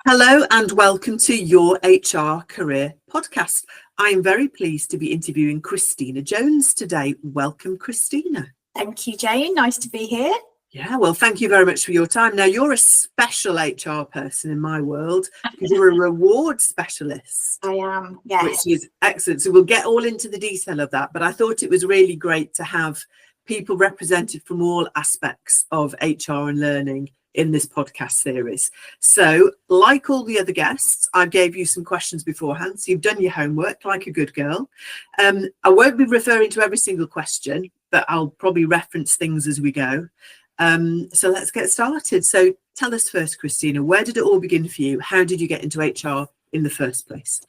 Hello and welcome to your HR Career Podcast. I'm very pleased to be interviewing Christina Jones today. Welcome, Christina. Thank you, Jane. Nice to be here. Yeah, well, thank you very much for your time. Now, you're a special HR person in my world because you're a reward specialist. I am, yes. Which is excellent. So we'll get all into the detail of that. But I thought it was really great to have people represented from all aspects of HR and learning in this podcast series. So like all the other guests, I gave you some questions beforehand, so you've done your homework like a good girl. I won't be referring to every single question, but I'll probably reference things as we go. So let's get started. So tell us first, Christina, where did it all begin for you? How did you get into HR in the first place?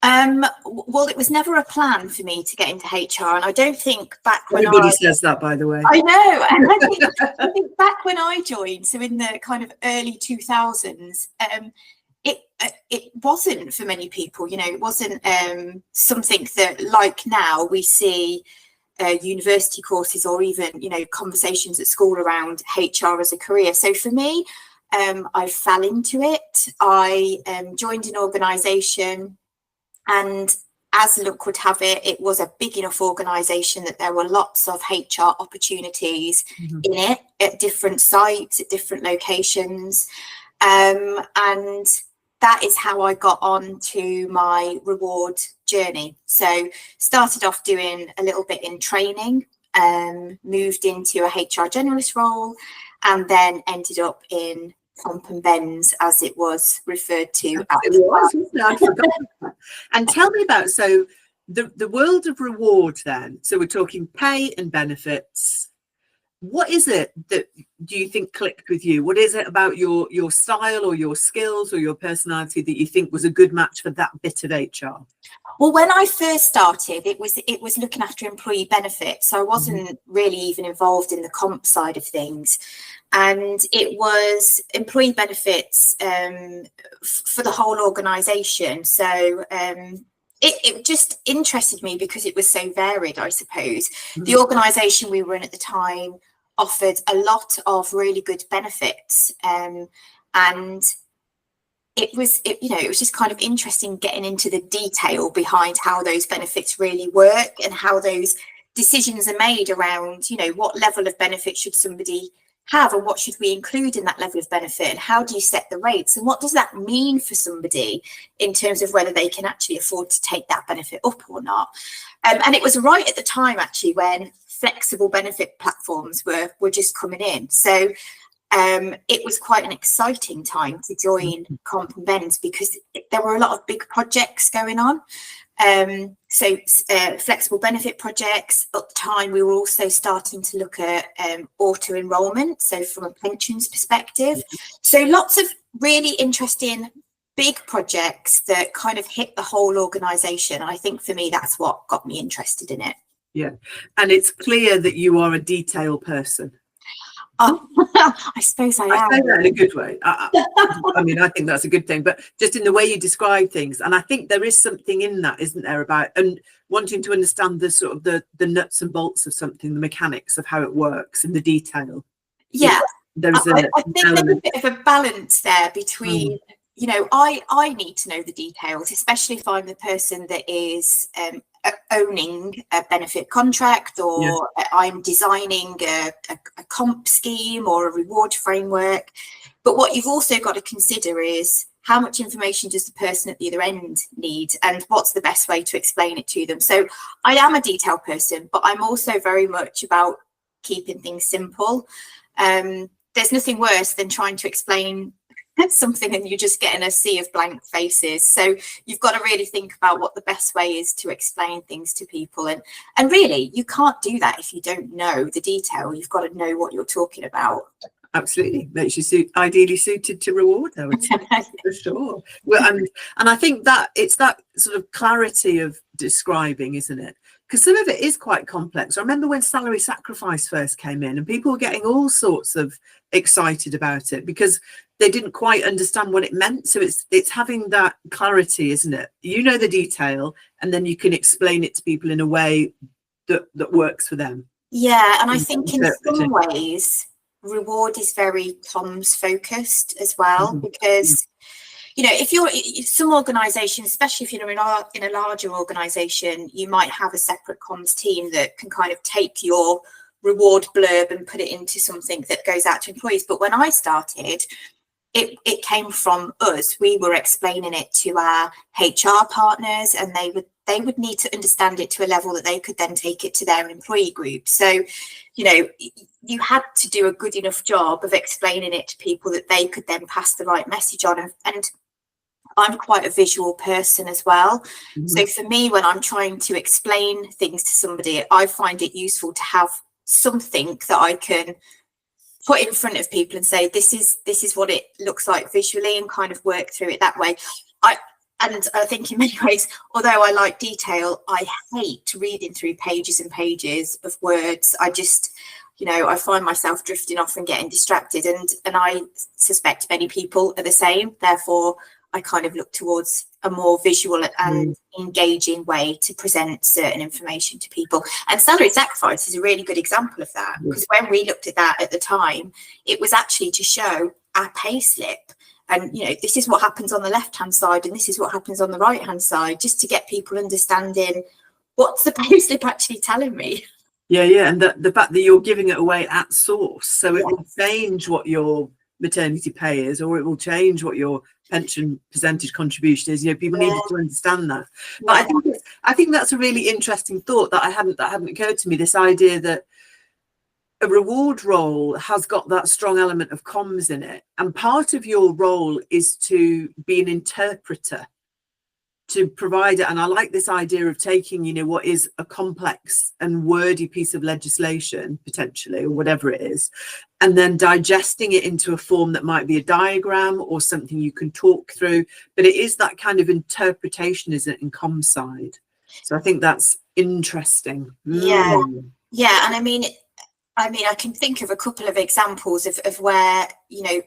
Well, it was never a plan for me to get into HR, and I don't think back when everybody says that, by the way. I know, and I think back when I joined, so in the kind of early 2000s, it wasn't for many people. You know, it wasn't something that, like now, we see university courses or even conversations at school around HR as a career. So for me, I fell into it. I joined an organisation. And as luck would have it, it was a big enough organisation that there were lots of HR opportunities in it at different sites, at different locations. And that is how I got on to my reward journey. So started off doing a little bit in training, moved into a HR generalist role, and then ended up in Comp and Bends, as it was referred to. I forgot. And tell me about, so the world of reward then, so we're talking pay and benefits. What is it that do you think clicked with you? What is it about your style or your skills or your personality that you think was a good match for that bit of HR? Well, when I first started, it was looking after employee benefits. So I wasn't really even involved in the comp side of things. And it was employee benefits for the whole organisation. So it just interested me because it was so varied, I suppose. The organisation we were in at the time offered a lot of really good benefits, and it was just kind of interesting getting into the detail behind how those benefits really work and how those decisions are made around, what level of benefit should somebody have and what should we include in that level of benefit, and how do you set the rates, and what does that mean for somebody in terms of whether they can actually afford to take that benefit up or not. And it was right at the time actually when flexible benefit platforms were just coming in. So it was quite an exciting time to join Comp and Bends because there were a lot of big projects going on. So flexible benefit projects. At the time, we were also starting to look at auto enrolment, so from a pensions perspective. So lots of really interesting big projects that kind of hit the whole organisation. I think for me, that's what got me interested in it. Yeah, and it's clear that you are a detail person. I suppose I am. I say that in a good way. I mean, I think that's a good thing, but just in the way you describe things. And I think there is something in that, isn't there, about and wanting to understand the sort of the nuts and bolts of something, the mechanics of how it works and the detail. Yeah, there's I think there's a bit of a balance there between, I need to know the details, especially if I'm the person that is owning a benefit contract, or I'm designing a comp scheme or a reward framework. But what you've also got to consider is how much information does the person at the other end need, and what's the best way to explain it to them. So I am a detail person, but I'm also very much about keeping things simple. There's nothing worse than trying to explain something and you're just getting a sea of blank faces. So you've got to really think about what the best way is to explain things to people, and really you can't do that if you don't know the detail. You've got to know what you're talking about. Absolutely, makes you ideally suited to reward, I would say, for sure. Well, and I think that it's that sort of clarity of describing, isn't it? Because some of it is quite complex. I remember when salary sacrifice first came in and people were getting all sorts of excited about it because they didn't quite understand what it meant. So it's having that clarity, isn't it? You know the detail, and then you can explain it to people in a way that works for them. Yeah, and I think in some ways reward is very comms focused as well, because you know, if some organisations, especially if you're in a larger organisation, you might have a separate comms team that can kind of take your reward blurb and put it into something that goes out to employees. But when I started, it came from us. We were explaining it to our HR partners, and they would need to understand it to a level that they could then take it to their employee group. So, you know, you had to do a good enough job of explaining it to people that they could then pass the right message on. And I'm quite a visual person as well. Mm-hmm. So for me, when I'm trying to explain things to somebody, I find it useful to have something that I can put in front of people and say, this is what it looks like visually, and kind of work through it that way. I think in many ways, although I like detail, I hate reading through pages and pages of words. I just, you know, I find myself drifting off and getting distracted, and I suspect many people are the same. Therefore, I kind of look towards a more visual and engaging way to present certain information to people. And salary sacrifice is a really good example of that, because when we looked at that at the time, it was actually to show our pay slip. And, you know, this is what happens on the left-hand side and this is what happens on the right-hand side, just to get people understanding what's the pay slip actually telling me. Yeah. And the fact that you're giving it away at source. So it will change what your maternity pay is, or it will change what your pension percentage contribution is. You know, people needed to understand that. But I think that's a really interesting thought that hadn't occurred to me, this idea that a reward role has got that strong element of comms in it, and part of your role is to be an interpreter, to provide it. And I like this idea of taking, you know, what is a complex and wordy piece of legislation, potentially, or whatever it is, and then digesting it into a form that might be a diagram or something you can talk through. But it is that kind of interpretation, isn't it, in comms side. So I think that's interesting. Yeah. And I mean, I can think of a couple of examples of where, you know,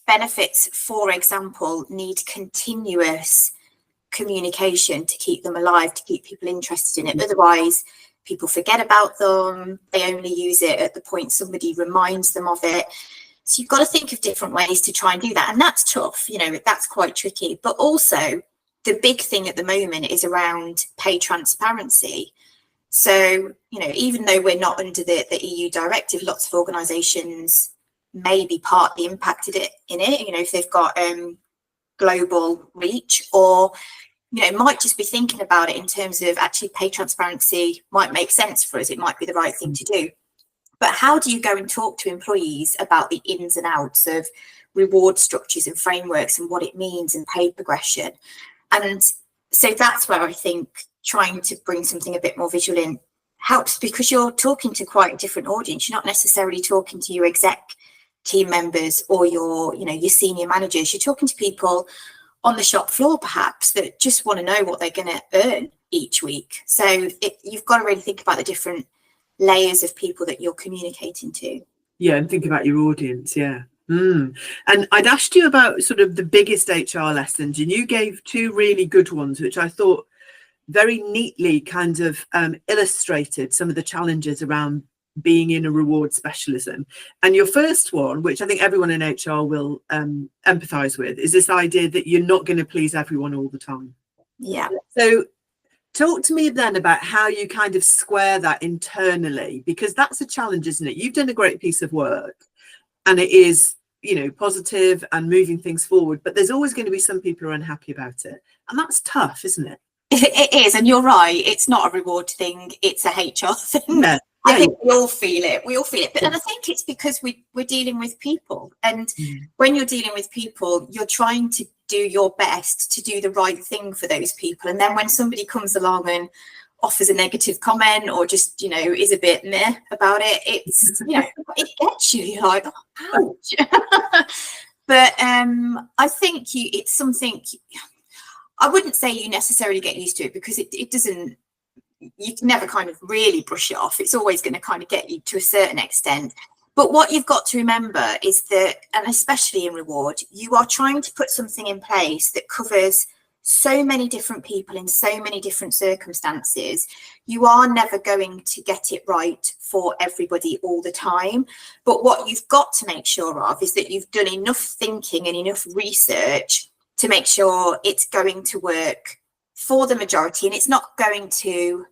benefits, for example, need continuous communication to keep them alive, to keep people interested in it. Otherwise, people forget about them. They only use it at the point somebody reminds them of it. So you've got to think of different ways to try and do that. And that's tough, you know, that's quite tricky. But also, the big thing at the moment is around pay transparency. So, you know, even though we're not under the EU directive, lots of organisations may be partly impacted in it, you know, if they've got global reach, or, you know, might just be thinking about it in terms of actually pay transparency might make sense for us. It might be the right thing to do. But how do you go and talk to employees about the ins and outs of reward structures and frameworks and what it means and pay progression? And so that's where I think trying to bring something a bit more visual in helps, because you're talking to quite a different audience. You're not necessarily talking to your exec team members or your senior managers. You're talking to people on the shop floor, perhaps, that just want to know what they're going to earn each week. So you've got to really think about the different layers of people that you're communicating to. Yeah, and think about your audience. Yeah. And I'd asked you about sort of the biggest HR lessons, and you gave two really good ones, which I thought very neatly kind of illustrated some of the challenges around being in a reward specialism. And your first one, which I think everyone in HR will empathise with, is this idea that you're not going to please everyone all the time. Yeah. So talk to me then about how you kind of square that internally, because that's a challenge, isn't it? You've done a great piece of work and it is, you know, positive and moving things forward, but there's always going to be some people who are unhappy about it. And that's tough, isn't it? It is, and you're right. It's not a reward thing; it's a HR thing. Yeah. I think we all feel it. But and I think it's because we're dealing with people, and when you're dealing with people, you're trying to do your best to do the right thing for those people. And then when somebody comes along and offers a negative comment, or just, you know, is a bit meh about it, it's, you know, it gets you. You're like, oh, ouch. But I think it's something. I wouldn't say you necessarily get used to it, because it doesn't, you can never kind of really brush it off. It's always going to kind of get you to a certain extent. But what you've got to remember is that, and especially in reward, you are trying to put something in place that covers so many different people in so many different circumstances. You are never going to get it right for everybody all the time. But what you've got to make sure of is that you've done enough thinking and enough research to make sure it's going to work for the majority and it's not going to,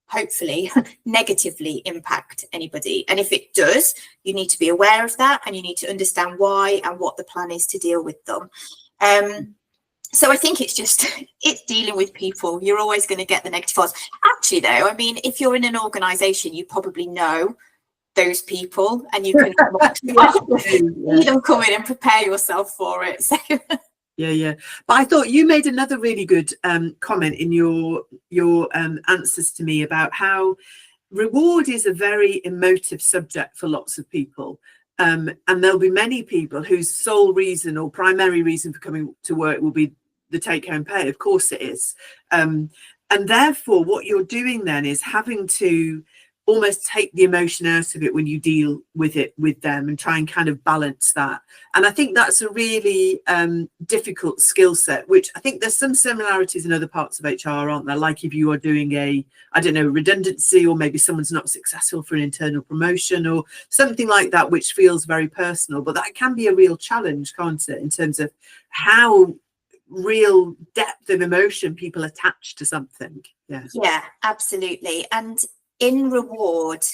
hopefully, negatively impact anybody. And if it does, you need to be aware of that and you need to understand why and what the plan is to deal with them. So I think it's dealing with people. You're always going to get the negative ones. Actually, though, I mean, if you're in an organisation, you probably know those people and you can see them come in and prepare yourself for it. So. Yeah. But I thought you made another really good comment in your answers to me about how reward is a very emotive subject for lots of people. And there'll be many people whose sole reason or primary reason for coming to work will be the take-home pay. Of course it is. And therefore, what you're doing then is having to almost take the emotion out of it when you deal with it with them and try and kind of balance that. And I think that's a really difficult skill set, which I think there's some similarities in other parts of HR, aren't there? Like if you are doing redundancy, or maybe someone's not successful for an internal promotion or something like that, which feels very personal, but that can be a real challenge, can't it? In terms of how real depth of emotion people attach to something. Yeah, absolutely. And in reward,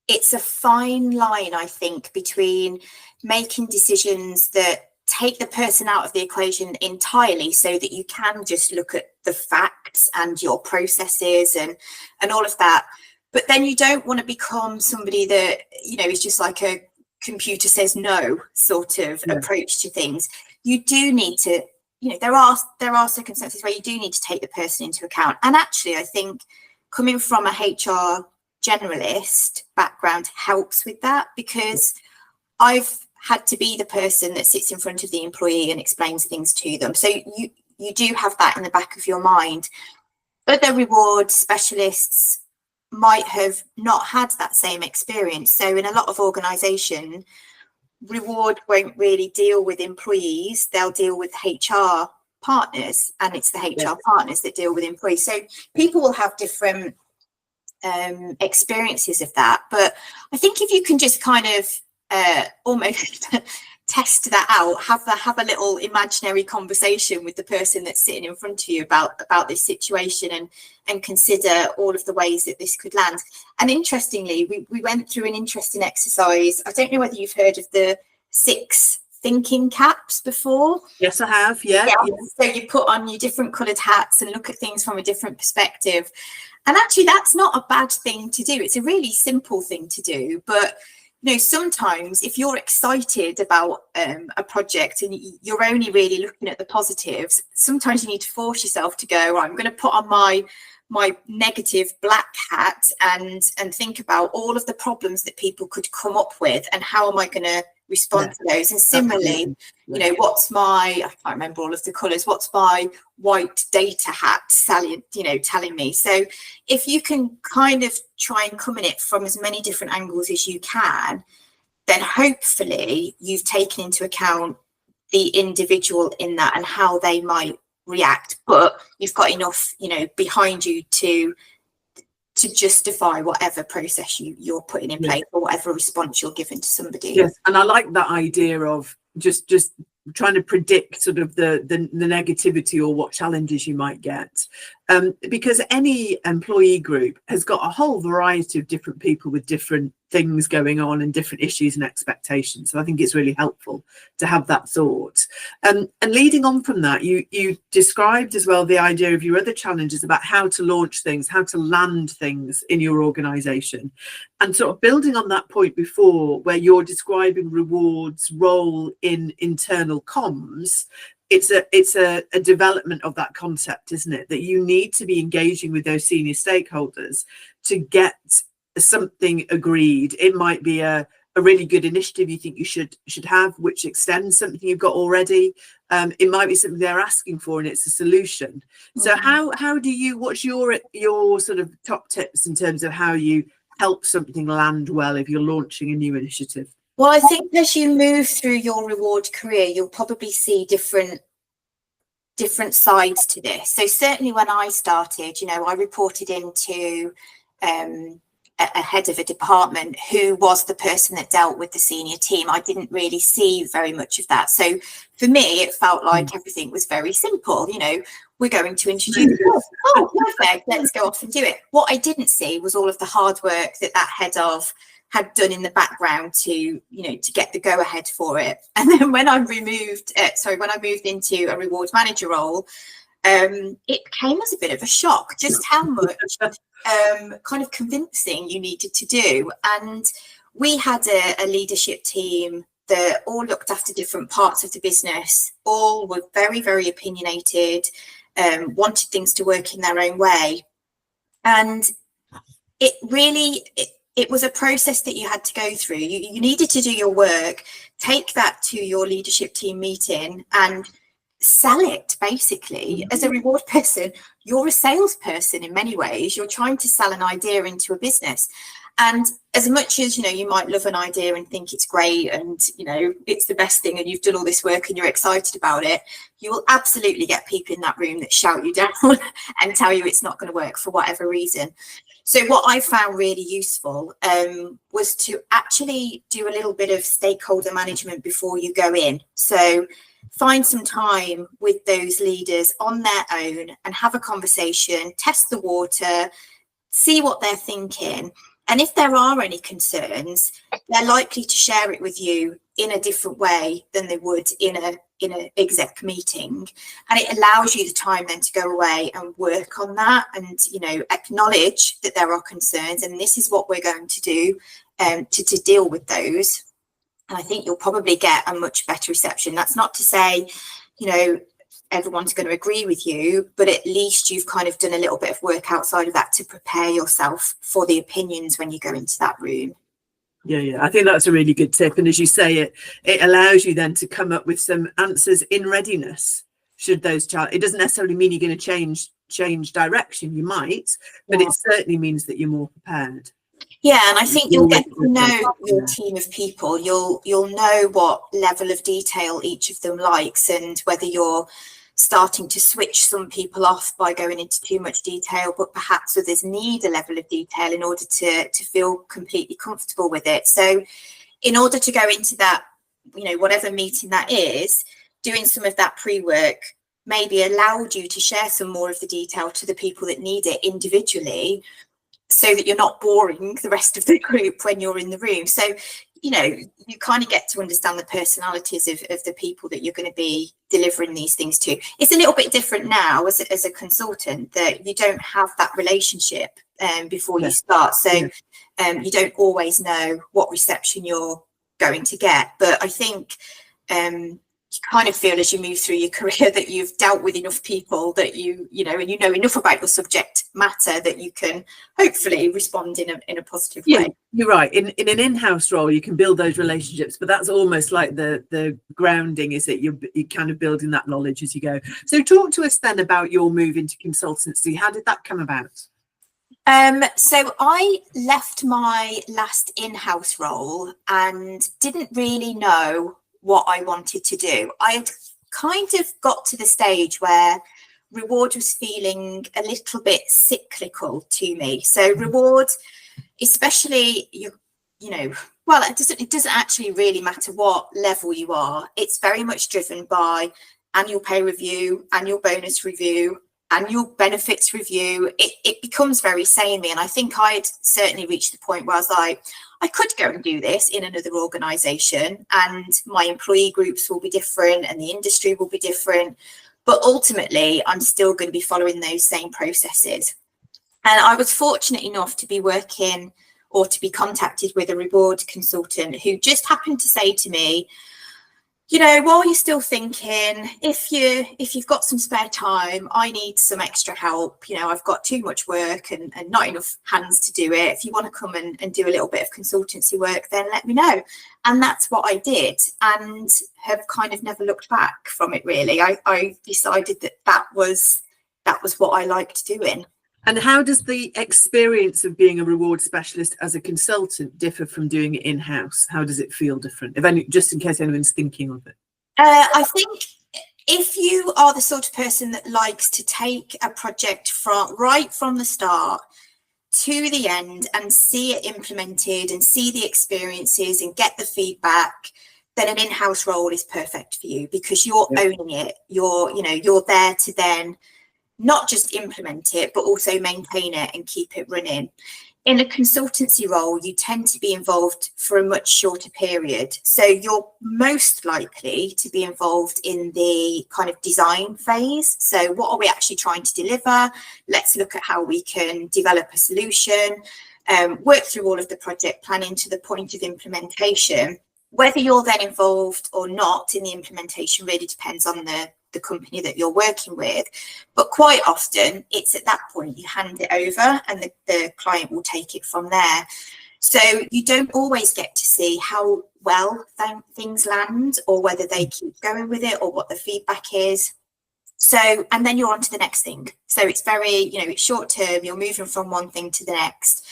it's a fine line, I think, between making decisions that take the person out of the equation entirely so that you can just look at the facts and your processes and all of that. But then you don't want to become somebody that, is just like a computer says no sort of approach to things. You do need to, there are circumstances where you do need to take the person into account. And actually, I think coming from a HR generalist background helps with that, because I've had to be the person that sits in front of the employee and explains things to them. So you do have that in the back of your mind. Other reward specialists might have not had that same experience. So in a lot of organisations, reward won't really deal with employees, they'll deal with HR partners, and it's the HR partners that deal with employees. So people will have different experiences of that. But I think if you can just kind of almost test that out, have a little imaginary conversation with the person that's sitting in front of you about this situation and consider all of the ways that this could land. And interestingly, we went through an interesting exercise. I don't know whether you've heard of the 6 thinking caps before. Yes, I have. Yeah. So you put on your different coloured hats and look at things from a different perspective. And actually, that's not a bad thing to do. It's a really simple thing to do. But sometimes if you're excited about a project and you're only really looking at the positives, sometimes you need to force yourself to go, I'm going to put on my negative black hat and think about all of the problems that people could come up with and how am I going to respond to those. And similarly, what's my, I can't remember all of the colours, what's my white data hat telling me. So if you can kind of try and come in it from as many different angles as you can, then hopefully you've taken into account the individual in that and how they might react, but you've got enough behind you to justify whatever process you're putting in place or whatever response you're giving to somebody. Yes, and I like that idea of just trying to predict sort of the negativity or what challenges you might get, because any employee group has got a whole variety of different people with different things going on and different issues and expectations. So I think it's really helpful to have that thought. And leading on from that, you described as well the idea of your other challenges about how to launch things, how to land things in your organisation, and sort of building on that point before where you're describing rewards role in internal comms. It's a development of that concept, isn't it? That you need to be engaging with those senior stakeholders to get something agreed. It might be a really good initiative you think you should have, which extends something you've got already. It might be something they're asking for and it's a solution. So how do you, what's your sort of top tips in terms of how you help something land well if you're launching a new initiative? Well, I think as you move through your reward career, you'll probably see different sides to this. So certainly when I started, I reported into a head of a department who was the person that dealt with the senior team. I didn't really see very much of that. So for me, it felt like everything was very simple. You know, we're going to introduce, oh, perfect, let's go off and do it. What I didn't see was all of the hard work that head of had done in the background to, you know, to get the go ahead for it. And then when I moved into a reward manager role, it came as a bit of a shock just how much kind of convincing you needed to do. And we had a leadership team that all looked after different parts of the business, all were very, very opinionated, wanted things to work in their own way. And it really, it was a process that you had to go through. You needed to do your work, take that to your leadership team meeting and sell it, basically. As a reward person, you're a salesperson in many ways. You're trying to sell an idea into a business. And as much as, you know, you might love an idea and think it's great and, you know, it's the best thing and you've done all this work and you're excited about it, you will absolutely get people in that room that shout you down and tell you it's not going to work for whatever reason. So what I found really useful was to actually do a little bit of stakeholder management before you go in. So find some time with those leaders on their own and have a conversation, test the water, see what they're thinking. And if there are any concerns, they're likely to share it with you in a different way than they would in an exec meeting. And it allows you the time then to go away and work on that and, you know, acknowledge that there are concerns and this is what we're going to do to deal with those. And I think you'll probably get a much better reception. That's not to say, you know, everyone's going to agree with you, but at least you've kind of done a little bit of work outside of that to prepare yourself for the opinions when you go into that room. Yeah, I think that's a really good tip. And as you say, it allows you then to come up with some answers in readiness. Should those it doesn't necessarily mean you're going to change direction. You might, but it certainly means that you're more prepared. Yeah, and I think you'll get to know your team of people. You'll know what level of detail each of them likes and whether you're starting to switch some people off by going into too much detail, but perhaps others need a level of detail in order to feel completely comfortable with it. So in order to go into that, you know, whatever meeting that is, doing some of that pre-work maybe allowed you to share some more of the detail to the people that need it individually, so that you're not boring the rest of the group when you're in the room. So, you know, you kind of get to understand the personalities of the people that you're going to be delivering these things to. It's a little bit different now as a consultant, that you don't have that relationship before you start. So you don't always know what reception you're going to get. But I think you kind of feel as you move through your career that you've dealt with enough people that you know enough about your subject matter that you can hopefully respond in a positive way. You're right. In an in-house role, you can build those relationships, but that's almost like the grounding is that you're kind of building that knowledge as you go. So talk to us then about your move into consultancy. How did that come about? So I left my last in-house role and didn't really know what I wanted to do. I had kind of got to the stage where reward was feeling a little bit cyclical to me. So reward, especially you know, well, it doesn't actually really matter what level you are. It's very much driven by annual pay review, annual bonus review, annual benefits review. It becomes very samey. And I think I'd certainly reached the point where I was like, I could go and do this in another organisation and my employee groups will be different and the industry will be different. But ultimately, I'm still going to be following those same processes. And I was fortunate enough to be working or to be contacted with a reward consultant who just happened to say to me, you know, while you're still thinking, if you've got some spare time, I need some extra help. You know, I've got too much work and not enough hands to do it. If you want to come and do a little bit of consultancy work, then let me know. And that's what I did and have kind of never looked back from it, really. I decided that was what I liked doing. And how does the experience of being a reward specialist as a consultant differ from doing it in-house? How does it feel different? Just in case anyone's thinking of it. I think if you are the sort of person that likes to take a project right from the start to the end and see it implemented and see the experiences and get the feedback, then an in-house role is perfect for you, because you're owning it. You're there to then not just implement it, but also maintain it and keep it running. In a consultancy role, you tend to be involved for a much shorter period. So you're most likely to be involved in the kind of design phase. So what are we actually trying to deliver? Let's look at how we can develop a solution, work through all of the project planning to the point of implementation. Whether you're then involved or not in the implementation really depends on the company that you're working with, but quite often it's at that point you hand it over and the client will take it from there. So you don't always get to see how well things land, or whether they keep going with it, or what the feedback is. So, and then you're on to the next thing. So it's very, it's short term, you're moving from one thing to the next.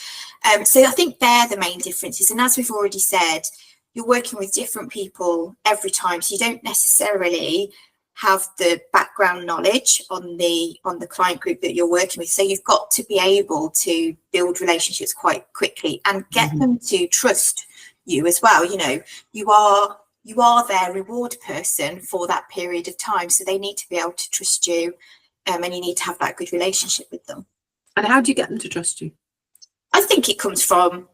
So I think they're the main differences. And as we've already said, you're working with different people every time, so you don't necessarily have the background knowledge on the client group that you're working with. So you've got to be able to build relationships quite quickly and get them to trust you as well. You are their reward person for that period of time, so they need to be able to trust you, and you need to have that good relationship with them. And how do you get them to trust you? I think it comes from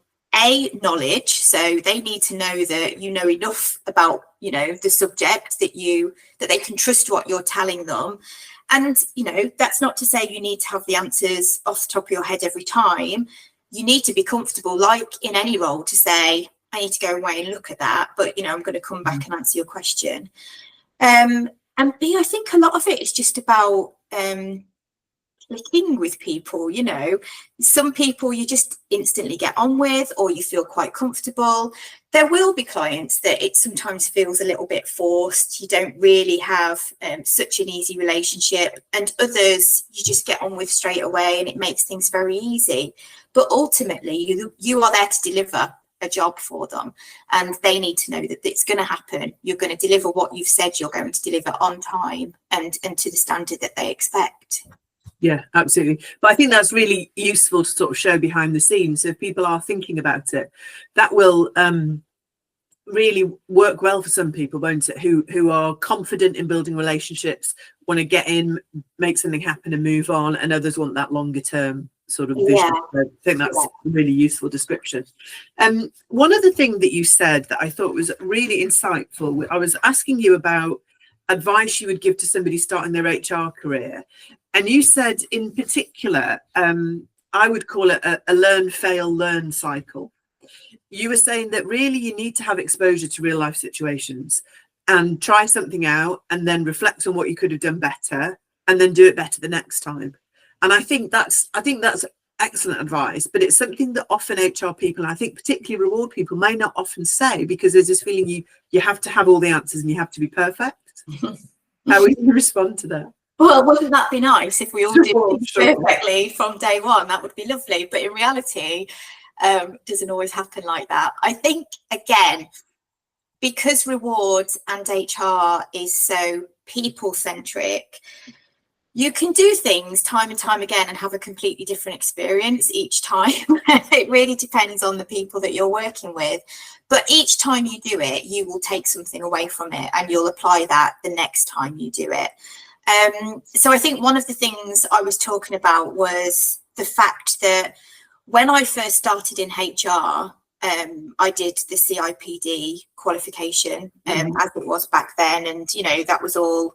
knowledge. So they need to know that you know enough about the subject that they can trust what you're telling them. And that's not to say you need to have the answers off the top of your head every time. You need to be comfortable, like in any role, to say, I need to go away and look at that, but I'm going to come back and answer your question. And B, I think a lot of it is just about clicking with people. Some people you just instantly get on with, or you feel quite comfortable. There will be clients that it sometimes feels a little bit forced. You don't really have such an easy relationship, and others you just get on with straight away and it makes things very easy. But ultimately you are there to deliver a job for them, and they need to know that it's going to happen. You're going to deliver what you've said you're going to deliver on time and to the standard that they expect. Yeah, absolutely. But I think that's really useful to sort of show behind the scenes. So if people are thinking about it, that will really work well for some people, won't it? Who are confident in building relationships, want to get in, make something happen and move on, and others want that longer term sort of vision. Yeah. So I think that's a really useful description. One other thing that you said that I thought was really insightful, I was asking you about advice you would give to somebody starting their HR career. And you said in particular, I would call it a learn, fail, learn cycle. You were saying that really you need to have exposure to real life situations and try something out and then reflect on what you could have done better and then do it better the next time. And I think that's excellent advice, but it's something that often HR people, and I think particularly reward people, may not often say, because there's this feeling you have to have all the answers and you have to be perfect. How would you respond to that? Well, wouldn't that be nice if we all did things perfectly from day one? That would be lovely. But in reality, it doesn't always happen like that. I think, again, because rewards and HR is so people-centric, you can do things time and time again and have a completely different experience each time. It really depends on the people that you're working with. But each time you do it, you will take something away from it and you'll apply that the next time you do it. So I think one of the things I was talking about was the fact that when I first started in HR, I did the CIPD qualification as it was back then. And, that was all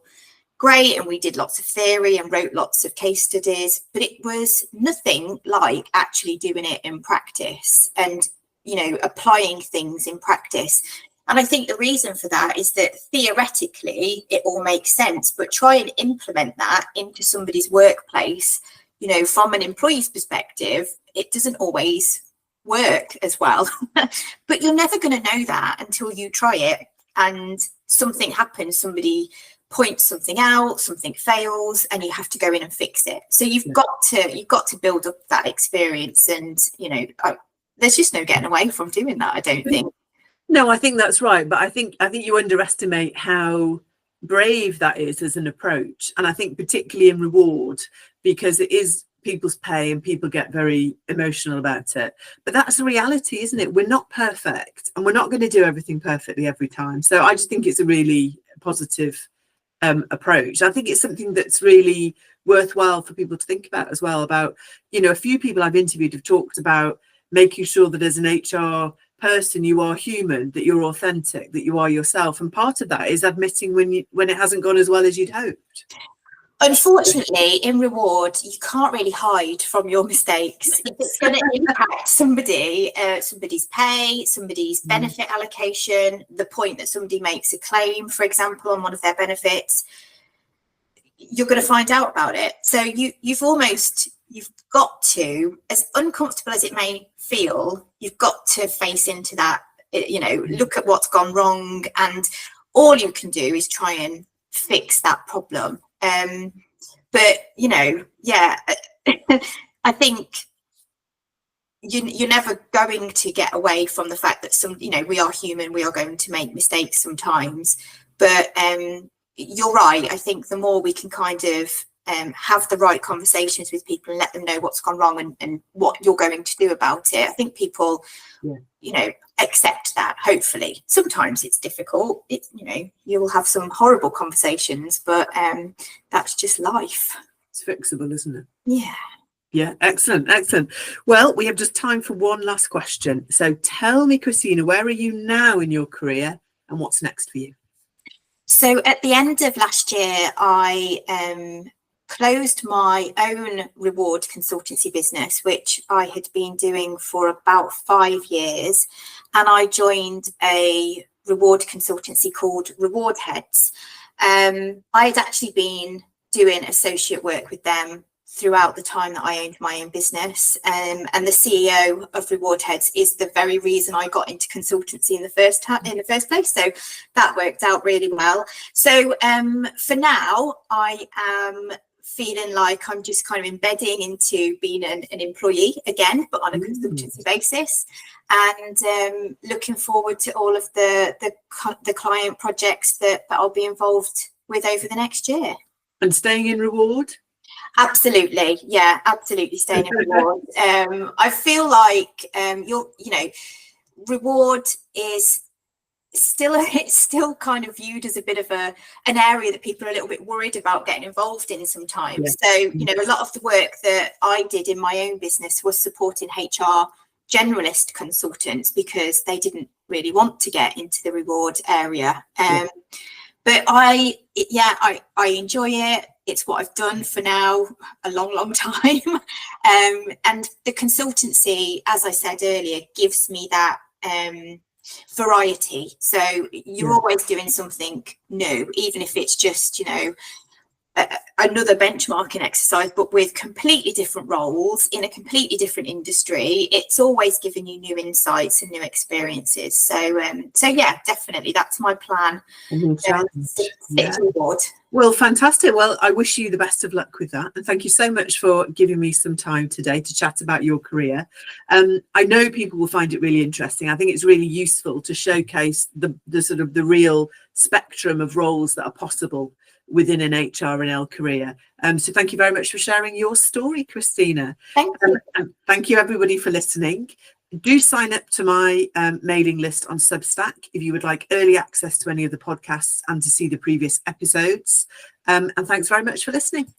great. And we did lots of theory and wrote lots of case studies, but it was nothing like actually doing it in practice and, applying things in practice. And I think the reason for that is that theoretically it all makes sense, but try and implement that into somebody's workplace, from an employee's perspective, it doesn't always work as well. But you're never going to know that until you try it and something happens, somebody points something out, something fails, and you have to go in and fix it. So you've got to build up that experience, and there's just no getting away from doing that, I don't think. No, I think that's right. But I think you underestimate how brave that is as an approach. And I think particularly in reward, because it is people's pay and people get very emotional about it. But that's the reality, isn't it? We're not perfect and we're not going to do everything perfectly every time. So I just think it's a really positive approach. I think it's something that's really worthwhile for people to think about as well. About, you know, a few people I've interviewed have talked about making sure that as an HR person you are human, that you're authentic, that you are yourself, and part of that is admitting when it hasn't gone as well as you'd hoped. Unfortunately, in reward, you can't really hide from your mistakes. If it's going to impact somebody, somebody's pay, somebody's benefit allocation, the point that somebody makes a claim, for example, on one of their benefits, you're going to find out about it. So you've got to, as uncomfortable as it may feel, you've got to face into that, you know, look at what's gone wrong, and all you can do is try and fix that problem. But, you know, yeah, I think you're never going to get away from the fact that you know, we are human, we are going to make mistakes sometimes. But you're right. I think the more we can kind of have the right conversations with people and let them know what's gone wrong and what you're going to do about it, I think people, you know, accept that, hopefully. Sometimes it's difficult. It's, you know, you'll have some horrible conversations, but that's just life. It's fixable, isn't it? Yeah. Excellent. Well, we have just time for one last question. So tell me, Christina, where are you now in your career and what's next for you? So at the end of last year, I closed my own reward consultancy business, which I had been doing for about 5 years, and I joined a reward consultancy called Reward Heads. I had actually been doing associate work with them throughout the time that I owned my own business, and the CEO of Reward Heads is the very reason I got into consultancy in the first place. So that worked out really well. So for now, I am feeling like I'm just kind of embedding into being an employee again, but on a consultancy basis, and looking forward to all of the client projects that I'll be involved with over the next year. And staying in reward? Absolutely, yeah, absolutely staying in reward. I feel like reward is still kind of viewed as a bit of an area that people are a little bit worried about getting involved in sometimes. So, you know, a lot of the work that I did in my own business was supporting HR generalist consultants because they didn't really want to get into the reward area. But I enjoy it. It's what I've done for now a long time. And the consultancy, as I said earlier, gives me that variety. So you're always doing something new, even if it's just, you know, another benchmarking exercise, but with completely different roles in a completely different industry. It's always giving you new insights and new experiences. So yeah, definitely that's my plan. Reward. Well, fantastic. Well, I wish you the best of luck with that, and thank you so much for giving me some time today to chat about your career. I know people will find it really interesting. I think it's really useful to showcase the sort of the real spectrum of roles that are possible within an HR&L career. So thank you very much for sharing your story, Christina. Thank you. And thank you everybody for listening. Do sign up to my mailing list on Substack if you would like early access to any of the podcasts and to see the previous episodes. And thanks very much for listening.